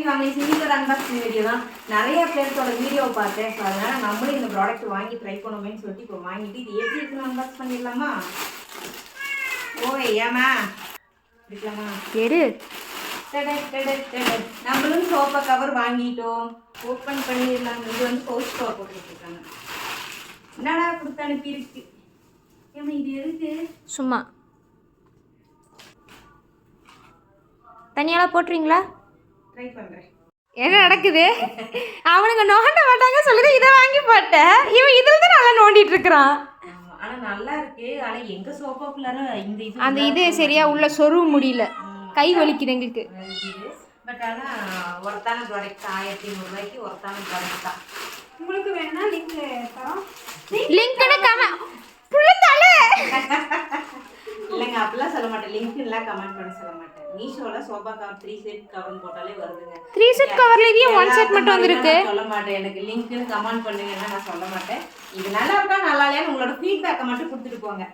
வாங்கி single unboxing video தான். நிறைய பேர்த்தோட வீடியோ பார்த்தேன். ஸோ அதனால நம்மளும் இந்த ப்ராடக்ட் வாங்கி ட்ரை பண்ணுவோமேன்னு சொல்லிட்டு இப்போ வாங்கிட்டு இது எப்படி இருக்குன்னு அன்பாக்ஸ் பண்ணிடலாமா? ஓய் ஏமா இருக்கலாமா? எடு. நம்மளும் சோஃபா கவர் வாங்கிட்டோம். ஓப்பன் பண்ணிடலாம். இது வந்து பவுச் கவர் போட்டுருக்காங்க. என்னடா கொடுத்து அனுப்பியிருக்கு. ஏமா இது எதுக்கு? சும்மா தனியாலாம் போட்டுறீங்களா? ட்ரை பண்ணுறேன். என்ன நடக்குது? அவனுங்க நோண்ட மாட்டாங்க சொல்லுது, இதை வாங்கி போட்டேன். இவன் இதில் தான் நல்லா நோண்டிட்டு இருக்கிறான். ஆனால் நல்லா இருக்கு. ஆனால் எங்கள் சோஃபாக்குள்ளார இந்த இது அந்த இது சரியா உள்ள சொருவ முடியல, கை வலிக்குது எங்களுக்கு. பட் ஆனால் ஒர்த்தான ப்ராடக்ட் 1300 ஒர்த்தான ப்ராடக்ட் தான். உங்களுக்கு வேணா லிங்க் தரோம். லிங்க்னு புள்ள தலை இல்லைங்க, அப்படிலாம் சொல்ல மாட்டேன். லிங்க்லாம் கமெண்ட் பண்ண சொல்ல மாட்டேன். மீஷோவில் சோஃபா கவர் 3 செட் கவர் போட்டாலே வருதுங்க. 3 செட் கவர்ல இதையும் 1 செட் மட்டும் வந்திருக்கு. சொல்ல மாட்டேன். எனக்கு லிங்க்னு கமெண்ட் பண்ணுங்கன்னா நான் சொல்ல மாட்டேன். இது நல்லா இருக்கா நல்லா இல்லையான்னு உங்களோட ஃபீட்பேக்கை மட்டும் கொடுத்துட்டு போங்க.